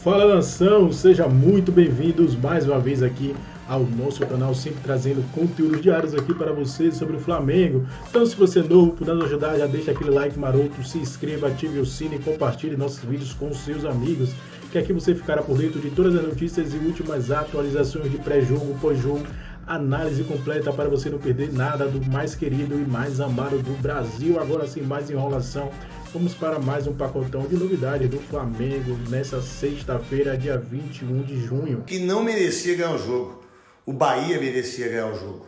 Fala nação, sejam muito bem-vindos mais uma vez aqui ao nosso canal, sempre trazendo conteúdos diários aqui para vocês sobre o Flamengo. Então, se você é novo, puder nos ajudar, já deixa aquele like maroto, se inscreva, ative o sino e compartilhe nossos vídeos com seus amigos, que aqui você ficará por dentro de todas as notícias e últimas atualizações de pré-jogo, pós-jogo, análise completa para você não perder nada do mais querido e mais amado do Brasil. Agora, sem mais enrolação, vamos para mais um pacotão de novidades do Flamengo nessa sexta-feira, dia 21 de junho. Que não merecia ganhar o jogo. O Bahia merecia ganhar o jogo.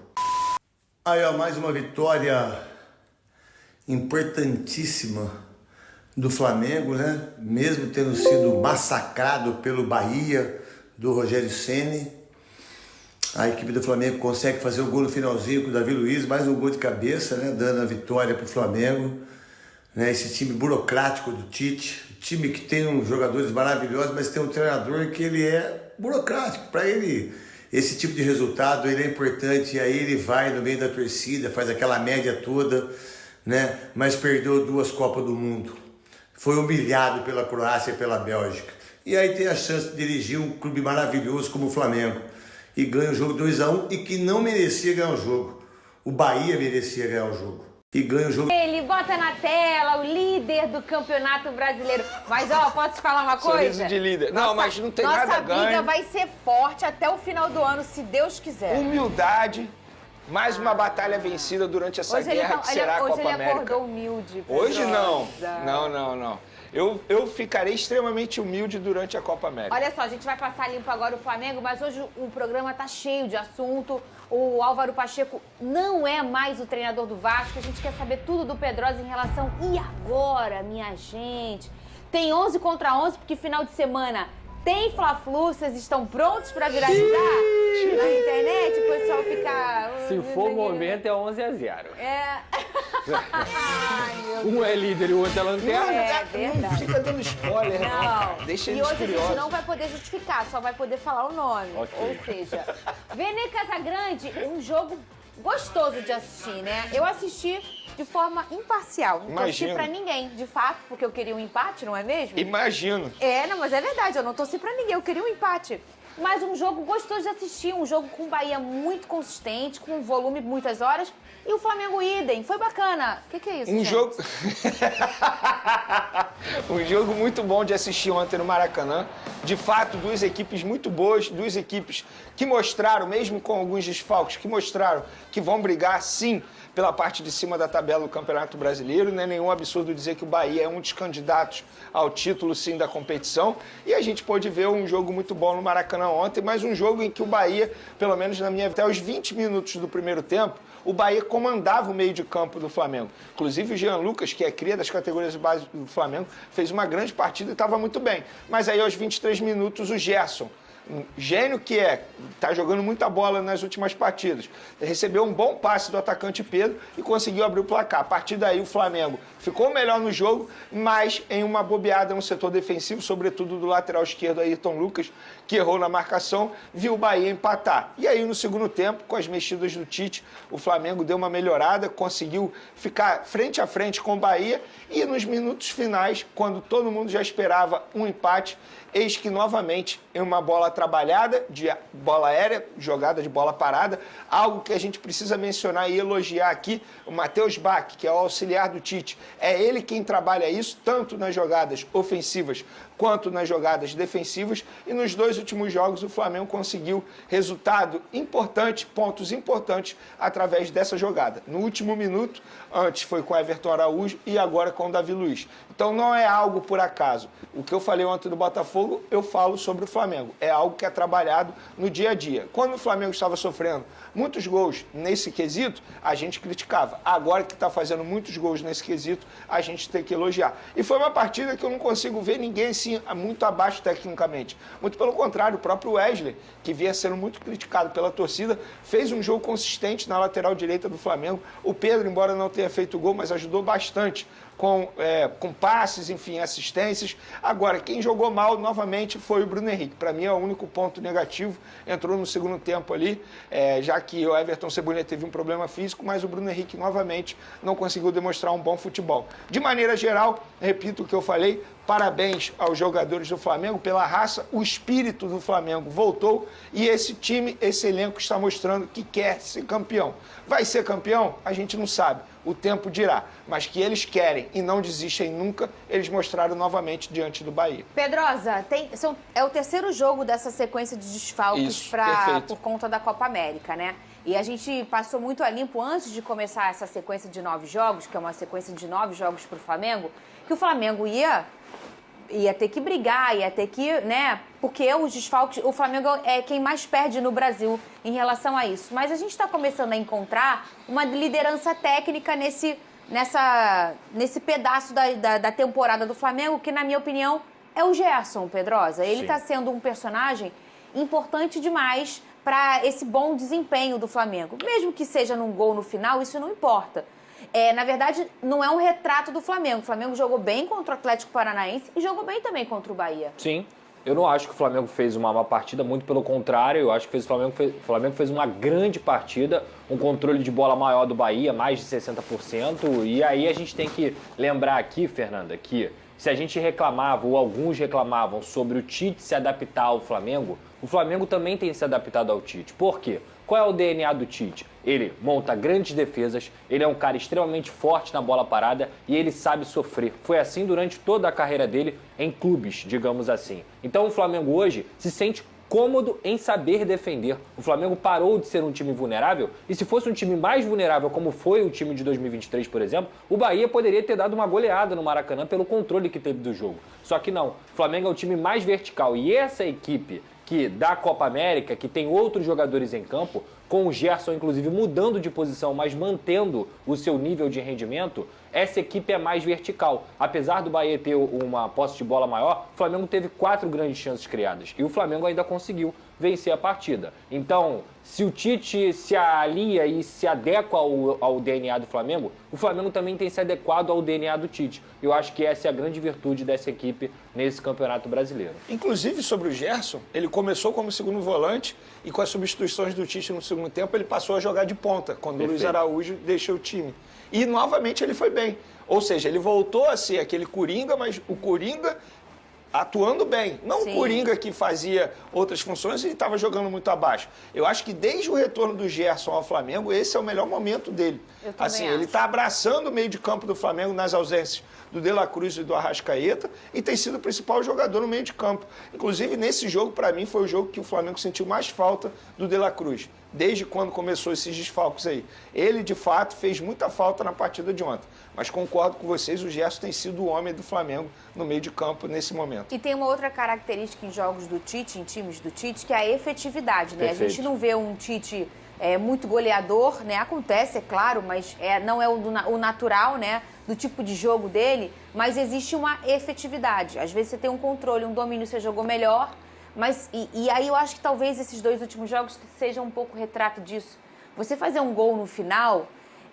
Aí, ó, mais uma vitória importantíssima do Flamengo, né? Mesmo tendo sido massacrado pelo Bahia, do Rogério Ceni. A equipe do Flamengo consegue fazer o gol no finalzinho com o Davi Luiz, mais um gol de cabeça, né? Dando a vitória para o Flamengo. Né, esse time burocrático do Tite, time que tem uns jogadores maravilhosos, mas tem um treinador que ele é burocrático. Para ele, esse tipo de resultado ele é importante, e aí ele vai no meio da torcida, faz aquela média toda, né, mas perdeu 2 Copas do Mundo. Foi humilhado pela Croácia e pela Bélgica. E aí tem a chance de dirigir um clube maravilhoso como o Flamengo. E ganha o jogo 2-1 e que não merecia ganhar o jogo. O Bahia merecia ganhar o jogo. E ganha o jogo. Ele bota na tela o líder do Campeonato Brasileiro. Mas, ó, posso te falar uma coisa? Sorriso de líder. Não, mas não tem nada a ganho. Nossa briga vai ser forte até o final do ano, se Deus quiser. Humildade, mais uma batalha vencida durante essa guerra que será a Copa América. Hoje ele acordou humilde. Hoje não. Não. Eu ficarei extremamente humilde durante a Copa América. Olha só, a gente vai passar limpo agora o Flamengo, mas hoje o programa tá cheio de assunto. O Álvaro Pacheco não é mais o treinador do Vasco. A gente quer saber tudo do Pedrosa em relação... E agora, minha gente? Tem 11 contra 11, porque final de semana tem Fla-Flu. Vocês estão prontos para viralizar? Na internet o pessoal fica... Se for o momento, é 11-0. É... Ai, um é líder e o outro é lanterna. É verdade. Não fica dando spoiler, não. Deixa eles curiosos. E hoje a gente não vai poder justificar, só vai poder falar o nome. Okay. Ou seja, Vene Casagrande, um jogo gostoso de assistir, né? Eu assisti de forma imparcial. Não torci pra ninguém, de fato, porque eu queria um empate, não é mesmo? Imagino. Não, mas é verdade, eu não torci pra ninguém, eu queria um empate. Mas um jogo gostoso de assistir, um jogo com Bahia muito consistente, com volume muitas horas. E o Flamengo idem, foi bacana. O que é isso, gente? Jogo... um jogo muito bom de assistir ontem no Maracanã. De fato, 2 equipes muito boas, 2 equipes que mostraram, mesmo com alguns desfalques, que mostraram que vão brigar, sim, pela parte de cima da tabela do Campeonato Brasileiro. Não é nenhum absurdo dizer que o Bahia é um dos candidatos ao título, sim, da competição. E a gente pôde ver um jogo muito bom no Maracanã ontem, mas um jogo em que o Bahia, pelo menos na minha até os 20 minutos do primeiro tempo, o Bahia comandava o meio de campo do Flamengo. Inclusive o Jean Lucas, que é cria das categorias de base do Flamengo, fez uma grande partida e estava muito bem. Mas aí aos 23 minutos o Gerson, um gênio que está jogando muita bola nas últimas partidas, recebeu um bom passe do atacante Pedro e conseguiu abrir o placar. A partir daí o Flamengo ficou melhor no jogo, mas em uma bobeada no setor defensivo, sobretudo do lateral esquerdo Ayrton Lucas, que errou na marcação, viu o Bahia empatar. E aí no segundo tempo, com as mexidas do Tite, o Flamengo deu uma melhorada, conseguiu ficar frente a frente com o Bahia, e nos minutos finais, quando todo mundo já esperava um empate, eis que novamente, em uma bola trabalhada, de bola aérea, jogada de bola parada, algo que a gente precisa mencionar e elogiar aqui, o Matheus Bach, que é o auxiliar do Tite, é ele quem trabalha isso, tanto nas jogadas ofensivas quanto nas jogadas defensivas, e nos 2 últimos jogos o Flamengo conseguiu resultado importante, pontos importantes através dessa jogada. No último minuto, antes foi com Everton Araújo e agora com o Davi Luiz. Então não é algo por acaso. O que eu falei ontem do Botafogo, eu falo sobre o Flamengo. É algo que é trabalhado no dia a dia. Quando o Flamengo estava sofrendo muitos gols nesse quesito, a gente criticava. Agora que está fazendo muitos gols nesse quesito, a gente tem que elogiar. E foi uma partida que eu não consigo ver ninguém assim, muito abaixo tecnicamente. Muito pelo contrário, o próprio Wesley, que vinha sendo muito criticado pela torcida, fez um jogo consistente na lateral direita do Flamengo. O Pedro, embora não tenha feito gol, mas ajudou bastante com passes, enfim, assistências. Agora, quem jogou mal novamente foi o Bruno Henrique. Para mim é o único ponto negativo. Entrou no segundo tempo ali, já que o Everton Cebolinha teve um problema físico, mas o Bruno Henrique novamente não conseguiu demonstrar um bom futebol. De maneira geral, repito o que eu falei, Parabéns aos jogadores do Flamengo pela raça, o espírito do Flamengo voltou e esse time, esse elenco está mostrando que quer ser campeão. Vai ser campeão? A gente não sabe, o tempo dirá. Mas que eles querem e não desistem nunca, eles mostraram novamente diante do Bahia. Pedrosa, é o terceiro jogo dessa sequência de desfalques por conta da Copa América, né? E a gente passou muito a limpo antes de começar essa sequência de 9 jogos, que é uma sequência de 9 jogos para o Flamengo, que o Flamengo ia ter que brigar, ia ter que, né? Porque os desfalques, o Flamengo é quem mais perde no Brasil em relação a isso. Mas a gente está começando a encontrar uma liderança técnica nesse pedaço da temporada do Flamengo, que, na minha opinião, é o Gerson, Pedrosa. Ele está sendo um personagem importante demais para esse bom desempenho do Flamengo. Mesmo que seja num gol no final, isso não importa. Na verdade, não é um retrato do Flamengo. O Flamengo jogou bem contra o Atlético Paranaense e jogou bem também contra o Bahia. Sim. Eu não acho que o Flamengo fez uma má partida, muito pelo contrário. Eu acho que o Flamengo fez uma grande partida, um controle de bola maior do Bahia, mais de 60%. E aí a gente tem que lembrar aqui, Fernanda, que se a gente reclamava, ou alguns reclamavam, sobre o Tite se adaptar ao Flamengo, o Flamengo também tem se adaptado ao Tite. Por quê? Qual é o DNA do Tite? Ele monta grandes defesas, ele é um cara extremamente forte na bola parada e ele sabe sofrer. Foi assim durante toda a carreira dele em clubes, digamos assim. Então o Flamengo hoje se sente cômodo em saber defender. O Flamengo parou de ser um time vulnerável e se fosse um time mais vulnerável como foi o time de 2023, por exemplo, o Bahia poderia ter dado uma goleada no Maracanã pelo controle que teve do jogo. Só que não, o Flamengo é o time mais vertical e essa equipe que da Copa América, que tem outros jogadores em campo, com o Gerson inclusive mudando de posição, mas mantendo o seu nível de rendimento, essa equipe é mais vertical. Apesar do Bahia ter uma posse de bola maior, o Flamengo teve 4 grandes chances criadas e o Flamengo ainda conseguiu vencer a partida. Então, se o Tite se alia e se adequa ao DNA do Flamengo, o Flamengo também tem se adequado ao DNA do Tite. Eu acho que essa é a grande virtude dessa equipe nesse Campeonato Brasileiro. Inclusive, sobre o Gerson, ele começou como segundo volante e com as substituições do Tite no segundo tempo, ele passou a jogar de ponta, quando o Luiz Araújo deixou o time. E, novamente, ele foi bem. Ou seja, ele voltou a ser aquele Coringa, mas o Coringa atuando bem. Não o Coringa que fazia outras funções e estava jogando muito abaixo. Eu acho que desde o retorno do Gerson ao Flamengo, esse é o melhor momento dele. Assim, ele está abraçando o meio de campo do Flamengo nas ausências do De La Cruz e do Arrascaeta e tem sido o principal jogador no meio de campo. Inclusive, nesse jogo, para mim, foi o jogo que o Flamengo sentiu mais falta do De La Cruz, desde quando começou esses desfalques aí. Ele, de fato, fez muita falta na partida de ontem. Mas concordo com vocês, o Gerson tem sido o homem do Flamengo no meio de campo nesse momento. E tem uma outra característica em jogos do Tite, em times do Tite, que é a efetividade, né? Perfeito. A gente não vê um Tite muito goleador, né? Acontece, é claro, mas não é o natural, né? Do tipo de jogo dele, mas existe uma efetividade. Às vezes você tem um controle, um domínio, você jogou melhor, mas e aí eu acho que talvez esses 2 últimos jogos sejam um pouco retrato disso. Você fazer um gol no final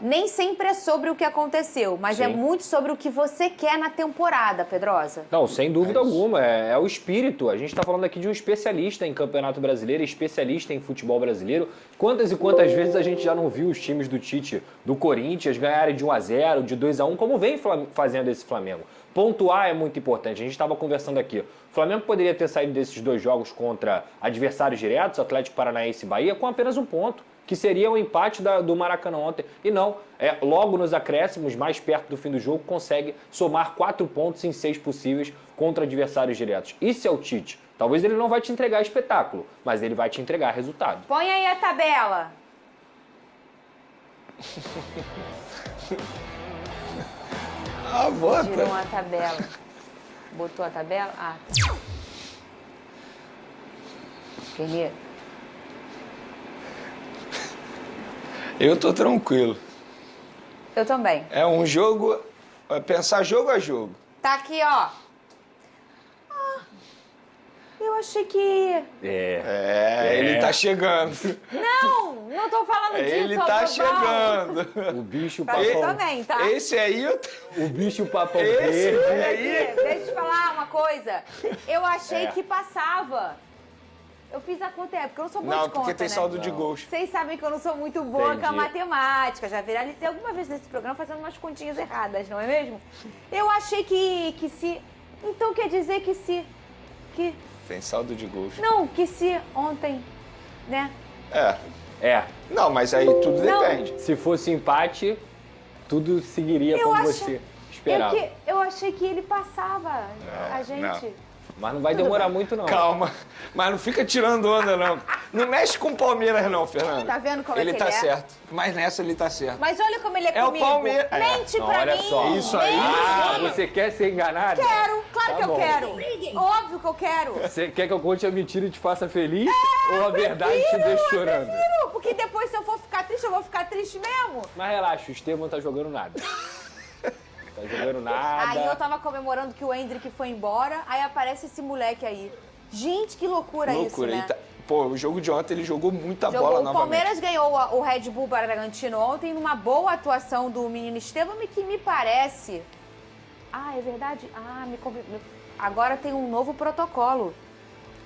nem sempre é sobre o que aconteceu, mas é muito sobre o que você quer na temporada, Pedrosa. Não, sem dúvida alguma, é o espírito. A gente está falando aqui de um especialista em Campeonato Brasileiro, especialista em futebol brasileiro. Quantas e quantas vezes a gente já não viu os times do Tite, do Corinthians, ganharem de 1-0, de 2-1, como vem fazendo esse Flamengo. Pontuar é muito importante. A gente estava conversando aqui. O Flamengo poderia ter saído desses 2 jogos contra adversários diretos, Atlético Paranaense e Bahia, com apenas 1 ponto. Que seria o empate do Maracanã ontem. E não, logo nos acréscimos, mais perto do fim do jogo, consegue somar 4 pontos em 6 possíveis contra adversários diretos. Isso é o Tite. Talvez ele não vai te entregar espetáculo, mas ele vai te entregar resultado. Põe aí a tabela. Bota. Tirou a tabela. Botou a tabela? Ah. Guerreiro. Eu tô tranquilo. Eu também. É um jogo, pensar jogo a jogo. Tá aqui, ó. Eu achei que... Ele tá chegando. Não tô falando disso. Ele tá chegando. O bicho Pra você papão. também, tá? Esse aí, O bicho papão Esse verde. Aqui, deixa eu te falar uma coisa. Eu achei que passava. Eu fiz a conta, porque eu não sou boa de conta, porque tem né? saldo de gols. Vocês sabem que eu não sou muito boa com a Entendi. matemática. Já viralizei alguma vez nesse programa fazendo umas continhas erradas, não é mesmo? Eu achei que se Então quer dizer que se... Tem saldo de gols. Não, que se ontem, né? É. Não, mas aí tudo depende. Se fosse empate, tudo seguiria como você esperava. Eu achei que ele passava a gente. não. Mas não vai demorar muito, não. Calma, mas não fica tirando onda, não. Não mexe com o Palmeiras, não, Fernando. Tá vendo como ele é que tá ele é? certo. Mas nessa ele tá certo. Mas olha como ele é É o comigo. Palmeiras. Mente Não, pra olha mim. só. Isso aí. Ah, você quer ser enganado? Quero, claro que eu bom. quero. Óbvio que eu quero. Você quer que eu conte a mentira e te faça feliz? Ou a verdade te deixe chorando? Prefiro, porque depois se eu for ficar triste, eu vou ficar triste mesmo. Mas relaxa, o Estevam não tá jogando nada. Tá jogando nada. Aí eu tava comemorando que o Hendrick foi embora, aí aparece esse moleque aí. Gente, que loucura isso, né? Pô, o jogo de ontem ele jogou muita Jogou. bola O novamente. Palmeiras ganhou o Red Bull Bragantino ontem numa boa atuação do menino Estevam, que me parece... Ah, é verdade? Agora tem um novo protocolo.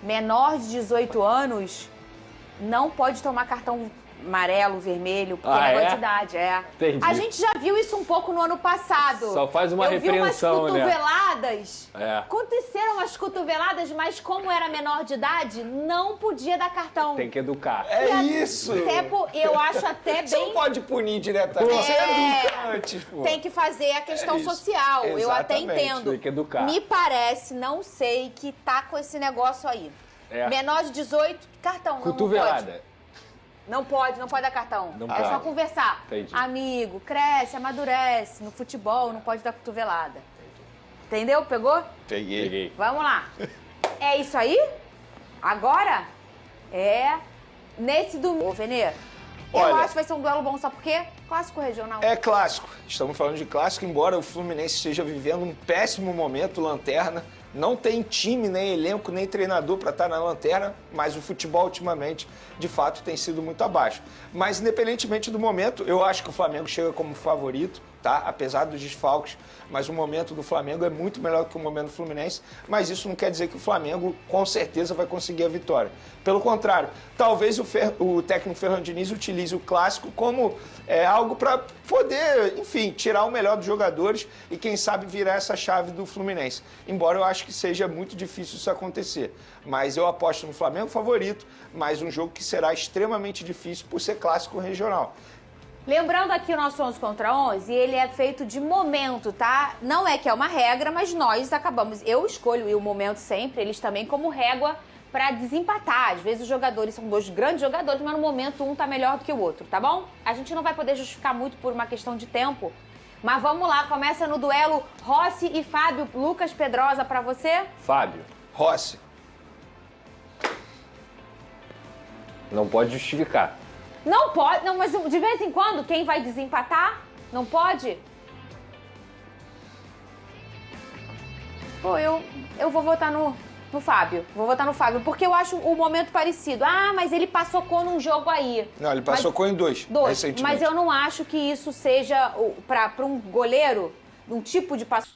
Menor de 18 anos não pode tomar cartão amarelo, vermelho, porque é negócio de idade, Entendi. A gente já viu isso um pouco no ano passado. Só faz uma Eu repreensão, vi umas cotoveladas. É. Aconteceram umas cotoveladas, mas como era menor de idade, não podia dar cartão. Tem que educar. É isso. Eu acho até Você não bem... pode punir diretamente. Você educa antes, pô. Tem que fazer a questão isso. social. Eu até Exatamente. entendo. Tem que educar. Me parece, não sei, que tá com esse negócio aí. É. Menor de 18, cartão. Cotovelada. Não pode dar cartão. Não é pode. só conversar. Entendi. Amigo, cresce, amadurece. No futebol não pode dar cotovelada. Entendeu? Pegou? Peguei. Vamos lá. É isso aí? Agora? Nesse domingo. Ô, Venê, eu Olha, acho que vai ser um duelo bom, sabe por quê? Clássico regional. É clássico. Estamos falando de clássico, embora o Fluminense esteja vivendo um péssimo momento, lanterna. Não tem time, nem elenco, nem treinador para estar na lanterna, mas o futebol ultimamente, de fato, tem sido muito abaixo. Mas, independentemente do momento, eu acho que o Flamengo chega como favorito, tá? Apesar dos desfalques, mas o momento do Flamengo é muito melhor que o momento do Fluminense, mas isso não quer dizer que o Flamengo, com certeza, vai conseguir a vitória. Pelo contrário, talvez o técnico Fernando Diniz utilize o clássico como algo para poder, enfim, tirar o melhor dos jogadores e, quem sabe, virar essa chave do Fluminense. Embora eu acho que seja muito difícil isso acontecer. Mas eu aposto no Flamengo favorito, mas um jogo que será extremamente difícil por ser clássico regional. Lembrando aqui o nosso 11 contra 11, ele é feito de momento, tá? Não é que é uma regra, mas nós acabamos... Eu escolho o momento sempre, eles também como régua para desempatar. Às vezes os jogadores são dois grandes jogadores, mas no momento um tá melhor do que o outro, tá bom? A gente não vai poder justificar muito por uma questão de tempo, mas vamos lá, começa no duelo Rossi e Fábio. Lucas Pedrosa, para você? Fábio, Rossi. não pode justificar. Não pode, não, mas de vez em quando quem vai desempatar? Não pode? Pô, eu vou votar no Fábio. Vou votar no Fábio, porque eu acho o momento parecido. Ah, mas ele passocou num jogo aí. Não, ele passocou em dois recentemente. Mas eu não acho que isso seja, para um goleiro, um tipo de passo.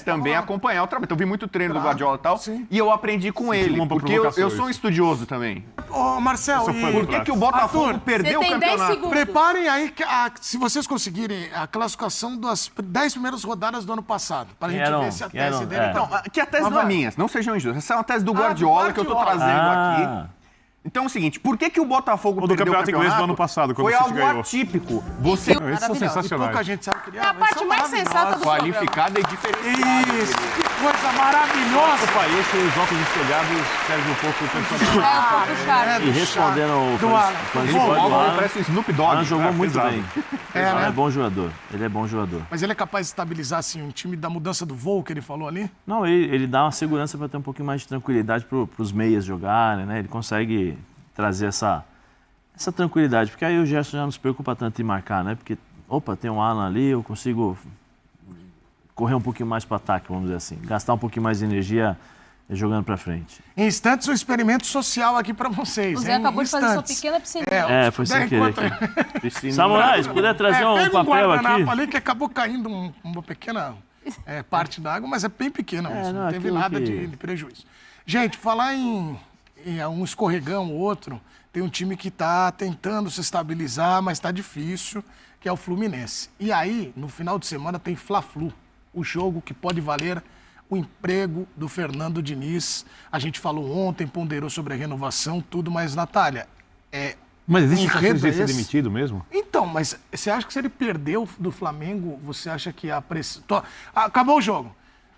Também acompanhar o trabalho. Então, eu vi muito treino do Guardiola e tal, e eu aprendi com ele, uma porque eu provocação sou um isso. estudioso também. Ô, Marcel, Por que, que o Botafogo Arthur, perdeu o você tem 10 campeonato? segundos. preparem aí, se vocês conseguirem, a classificação das 10 primeiras rodadas do ano passado, pra gente ver se a tese dele... é. Não, que a tese Mas não é vai. minha, não sejam injustos. Essa é uma tese do Guardiola que eu tô trazendo aqui. Então é o seguinte, por que, que o Botafogo O do perdeu campeonato inglês do ano passado, quando Foi o City algo ganhou. atípico. Você Esses são E pouca sensacionais. gente sabe criar. É a parte mais sensata do qualificada e diferenciada. Isso, que coisa maravilhosa. O país com os óculos espelhados serve um pouco o personagem. É um pouco chato. E respondendo ao Do Alan. Ele Alan, parece o Snoop Dogg. Alan jogou muito pesado. bem. É, Alan né? é bom jogador. Ele é bom jogador. Mas ele é capaz de estabilizar, assim, um time da mudança do voo que ele falou ali? Não, ele dá uma segurança para ter um pouquinho mais de tranquilidade para os meias jogarem, né? Ele consegue trazer essa tranquilidade, porque aí o Gerson já não se preocupa tanto em marcar, né? Porque, opa, tem um Alan ali, eu consigo correr um pouquinho mais para o ataque, vamos dizer assim. Gastar um pouquinho mais de energia jogando para frente. Em instantes, um experimento social aqui pra vocês, O Zé hein? acabou de fazer sua Instantes. pequena piscininha. Foi sem daí querer enquanto- aqui. Samurai, se puder trazer um pega papel aqui. guardanapo ali que acabou caindo uma pequena parte da água, mas é bem pequena mesmo, não teve aquilo nada que- de prejuízo. Gente, falar em um escorregão ou outro, tem um time que está tentando se estabilizar, mas está difícil, que é o Fluminense. E aí, no final de semana, tem Fla-Flu, o jogo que pode valer o emprego do Fernando Diniz? A gente falou ontem, ponderou sobre a renovação, tudo, mas, Natália, Mas existe chance enredo de ser esse? demitido mesmo? Então, mas você acha que se ele perdeu do Flamengo, você acha que a pressão... Acabou o jogo.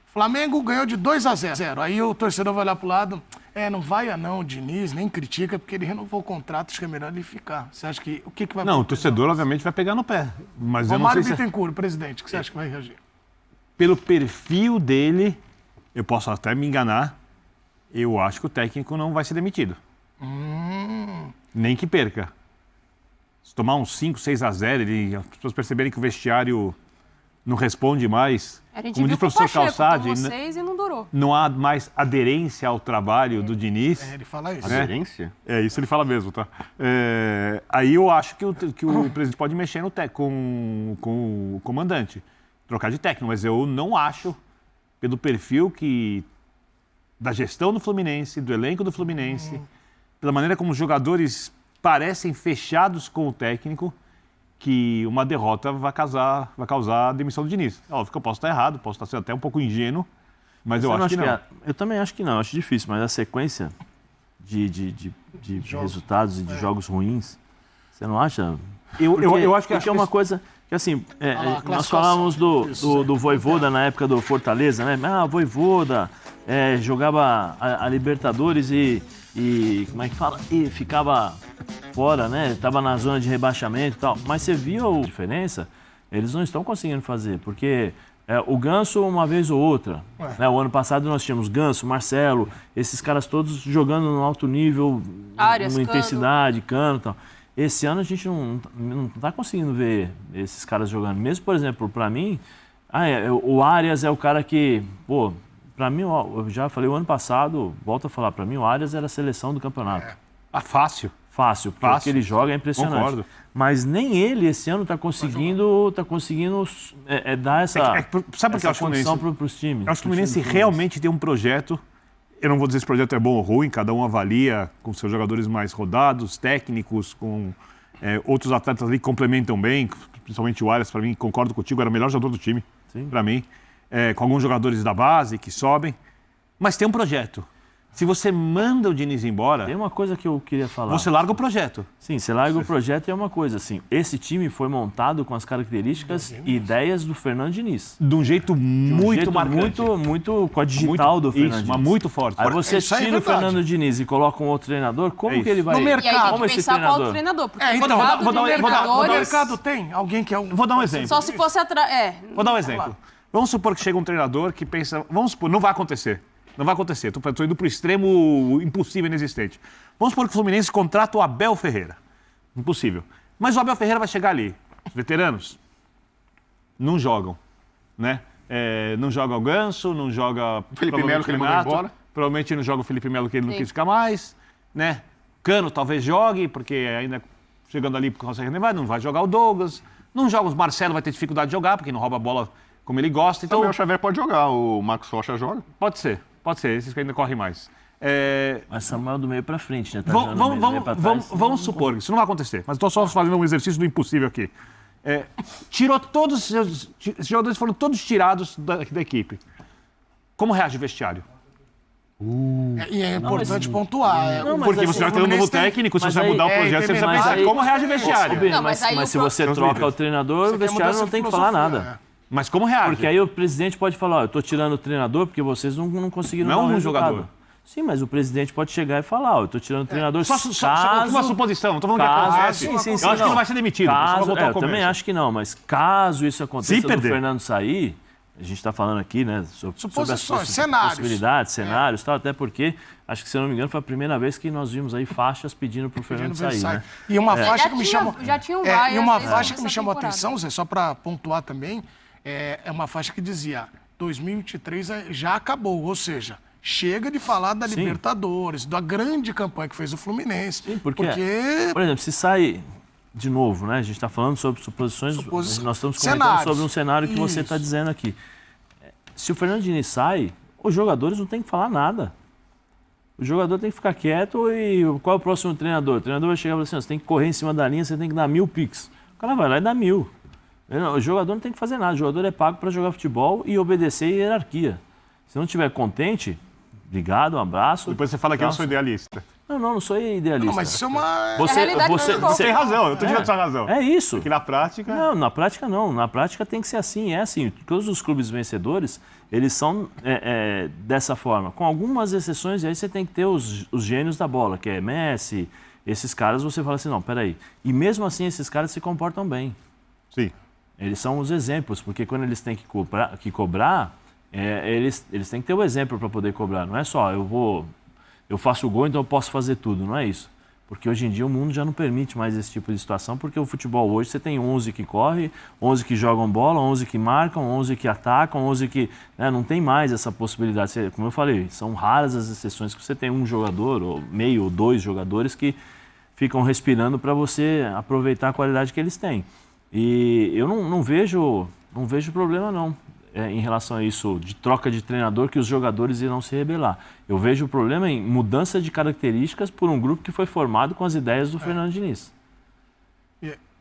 Flamengo ganhou de 2-0. Aí o torcedor vai olhar pro lado, não vai não, o Diniz, nem critica, porque ele renovou o contrato, acho que é melhor ele ficar. Você acha que... O que vai Não, o acontecer? torcedor obviamente vai pegar no pé. Mas eu não Romário sei se... Bittencourt, o presidente, o que você acha que vai reagir? Pelo perfil dele, eu posso até me enganar, eu acho que o técnico não vai ser demitido. Nem que perca. Se tomar uns 5, 6-0, as pessoas perceberem que o vestiário não responde mais, A gente como viu diz o com o professor Pacheco, Calçade, com vocês e não durou. não há mais aderência ao trabalho do Diniz. Ele fala isso. Né? Aderência? É, isso ele fala mesmo, tá? Aí eu acho que o presidente pode mexer com o comandante, trocar de técnico, mas eu não acho, pelo perfil da gestão do Fluminense, do elenco do Fluminense, pela maneira como os jogadores parecem fechados com o técnico, que uma derrota vai causar a demissão do Diniz. Óbvio que eu posso estar errado, posso estar sendo até um pouco ingênuo, mas eu acho que não. Eu também acho que não, acho difícil, mas a sequência de resultados e de jogos ruins, você não acha? Eu acho que é uma coisa que, assim, nós falávamos do Vojvoda na época do Fortaleza, né? O Vojvoda jogava a Libertadores e como é que fala? E ficava fora, né? Tava na zona de rebaixamento e tal. Mas você viu a diferença? Eles não estão conseguindo fazer, porque o Ganso uma vez ou outra. Né? O ano passado nós tínhamos Ganso, Marcelo, esses caras todos jogando no alto nível, Arias, numa intensidade, Cano e tal. Esse ano a gente não tá conseguindo ver esses caras jogando. Mesmo, por exemplo, para mim, o Arias é o cara que, para mim, eu já falei o ano passado, volto a falar, para mim o Arias era a seleção do campeonato. Fácil. Fácil, porque o que ele joga é impressionante. Concordo. Mas nem ele esse ano está conseguindo dar essa condição para os times. Eu acho que o Fluminense realmente tem um projeto. Eu não vou dizer se o projeto é bom ou ruim, cada um avalia com seus jogadores mais rodados, técnicos, com outros atletas ali que complementam bem, principalmente o Arias, para mim, concordo contigo, era o melhor jogador do time, para mim. Com alguns jogadores da base que sobem. Mas tem um projeto. Se você manda o Diniz embora... Tem uma coisa que eu queria falar. Você larga o projeto. Sim, você larga o projeto e é uma coisa, assim, esse time foi montado com as características e ideias do Fernando Diniz. De um jeito muito marcante. Muito com a digital do Fernando Diniz. Mas muito forte. Aí você tira o Fernando Diniz e coloca um outro treinador, como que ele vai... No mercado. E aí tem como que esse pensar qual treinador? outro treinador. Porque No mercado tem alguém que é um... Vou dar um exemplo. Só se fosse atrás... Vou dar um exemplo. Vamos supor que chega um treinador que pensa... Vamos supor, não vai acontecer. Não vai acontecer. Estou indo para o extremo impossível, inexistente. Vamos supor que o Fluminense contrata o Abel Ferreira. Impossível. Mas o Abel Ferreira vai chegar ali. Os veteranos não jogam, né? Não joga o Ganso, não joga... Felipe Melo, que ele mandou embora. Provavelmente não joga o Felipe Melo, que ele não quis ficar mais, né? Cano talvez jogue, porque ainda chegando ali consegue renovar, não vai jogar o Douglas. Não joga o Marcelo, vai ter dificuldade de jogar, porque não rouba a bola como ele gosta. Então, o Xavier pode jogar, o Marcos Rocha joga. Pode ser, esses que ainda correm mais. Mas Samuel do meio para frente, né? Vamos supor que isso não vai acontecer, mas estou só fazendo um exercício do impossível aqui. Tirou todos os jogadores, foram todos tirados da equipe. Como reage o vestiário? E é importante pontuar. Porque você vai ter um novo técnico, se você vai mudar o projeto, você precisa pensar como reage o vestiário. Mas se você troca o treinador, o vestiário não tem que falar nada. Mas como reage? Porque aí o presidente pode falar, eu estou tirando o treinador porque vocês não conseguiram dar um jogador. Sim, mas o presidente pode chegar e falar, eu estou tirando o treinador só uma suposição, não estou falando que acontece. Sim, eu acho que não vai ser demitido. Eu também acho que não, mas caso isso aconteça do Fernando sair, a gente está falando aqui, né, sobre as possibilidades, cenários e tal, até porque, acho que se eu não me engano, foi a primeira vez que nós vimos aí faixas pedindo para o Fernando sair, né? E uma faixa que me chamou... Já tinha um várias, e uma faixa que me chamou a atenção, Zé, só para pontuar também, é uma faixa que dizia 2023 já acabou, ou seja, chega de falar da Libertadores, da grande campanha que fez o Fluminense. Sim, porque, por exemplo, se sai de novo, né? A gente está falando sobre suposições, nós estamos comentando sobre um cenário que você está dizendo aqui. Se o Fernando Diniz sai, os jogadores não têm que falar nada. O jogador tem que ficar quieto e qual é o próximo treinador? O treinador vai chegar e falar assim, você tem que correr em cima da linha, você tem que dar 1000 piques. O cara vai lá e dá 1000. O jogador não tem que fazer nada, o jogador é pago para jogar futebol e obedecer a hierarquia. Se não estiver contente, obrigado, um abraço. Depois você fala que eu não sou idealista. Não sou idealista. Não, mas isso é uma... Você tem razão, eu tô tirando sua razão. É isso. Porque na prática... Não, na prática não. Na prática tem que ser assim, é assim. Todos os clubes vencedores, eles são dessa forma. Com algumas exceções, e aí você tem que ter os gênios da bola, que é Messi, esses caras, você fala assim, não, peraí. E mesmo assim, esses caras se comportam bem. Sim. Eles são os exemplos, porque quando eles têm que cobrar, eles têm que ter o exemplo para poder cobrar. Não é só, eu faço o gol, então eu posso fazer tudo. Não é isso. Porque hoje em dia o mundo já não permite mais esse tipo de situação, porque o futebol hoje você tem 11 que correm, 11 que jogam bola, 11 que marcam, 11 que atacam, 11 que... não tem mais essa possibilidade. Como eu falei, são raras as exceções que você tem um jogador, ou meio ou 2 jogadores que ficam respirando para você aproveitar a qualidade que eles têm. E eu não vejo problema não. Em relação a isso, de troca de treinador, que os jogadores irão se rebelar. Eu vejo o problema em mudança de características por um grupo que foi formado com as ideias do Fernando Diniz.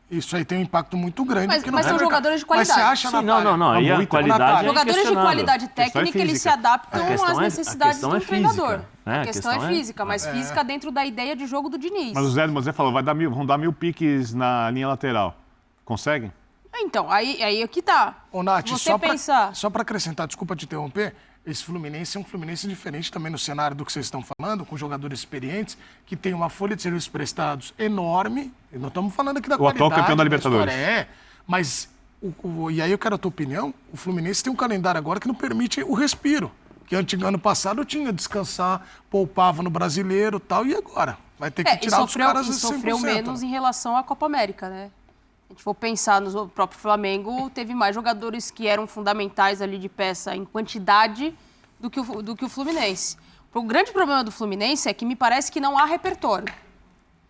Isso aí tem um impacto muito grande. Mas são jogadores de qualidade. Mas você acha, Não. Aí a qualidade jogadores de qualidade técnica, eles se adaptam às necessidades do treinador. A questão é física, mas física dentro da ideia de jogo do Diniz. Mas o Zé falou, vão dar 1000 piques na linha lateral. Conseguem? Então, aí é que tá. Ô, Nath, pensar... só para acrescentar, desculpa te interromper, esse Fluminense é um Fluminense diferente também no cenário do que vocês estão falando, com jogadores experientes, que tem uma folha de serviços prestados enorme. E não estamos falando aqui da qualidade. O atual campeão da Libertadores. Mas, e aí eu quero a tua opinião, o Fluminense tem um calendário agora que não permite o respiro. Que ano passado tinha descansar, poupava no Brasileiro e tal, e agora? Vai ter que tirar os caras e sofreu menos em relação à Copa América, né? Se a gente for pensar no próprio Flamengo, teve mais jogadores que eram fundamentais ali de peça em quantidade do que o Fluminense. O grande problema do Fluminense é que me parece que não há repertório.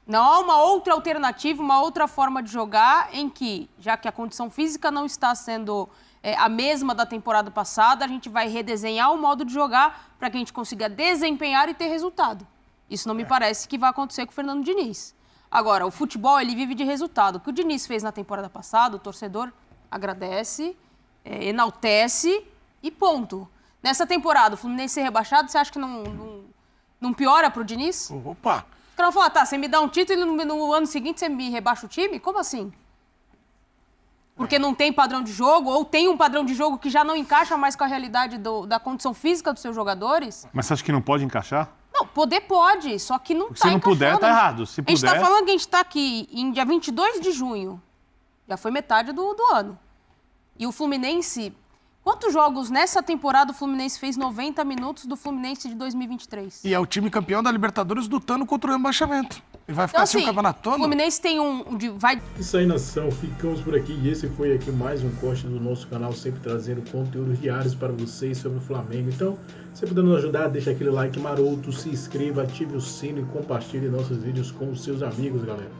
Não há uma outra alternativa, uma outra forma de jogar em que, já que a condição física não está sendo a mesma da temporada passada, a gente vai redesenhar o modo de jogar para que a gente consiga desempenhar e ter resultado. Isso não me parece que vai acontecer com o Fernando Diniz. Agora, o futebol, ele vive de resultado. O que o Diniz fez na temporada passada, o torcedor agradece, enaltece e ponto. Nessa temporada, o Fluminense ser rebaixado, você acha que não piora pro Diniz? Opa! Os caras vão falar, tá, você me dá um título e no ano seguinte você me rebaixa o time? Como assim? Porque não tem padrão de jogo, ou tem um padrão de jogo que já não encaixa mais com a realidade da condição física dos seus jogadores? Mas você acha que não pode encaixar? Não, poder pode, só que não está encaixando. Se não puder, tá errado. Se puder... A gente está falando que a gente está aqui em dia 22 de junho. Já foi metade do ano. E o Fluminense... Quantos jogos nessa temporada o Fluminense fez 90 minutos do Fluminense de 2023? E é o time campeão da Libertadores lutando contra o rebaixamento. E vai ficar assim o campeonato todo? O Fluminense tem Isso aí, nação. Ficamos por aqui. E esse foi aqui mais um corte do nosso canal, sempre trazendo conteúdos diários para vocês sobre o Flamengo. Então, se puder nos ajudar, deixa aquele like maroto, se inscreva, ative o sino e compartilhe nossos vídeos com os seus amigos, galera.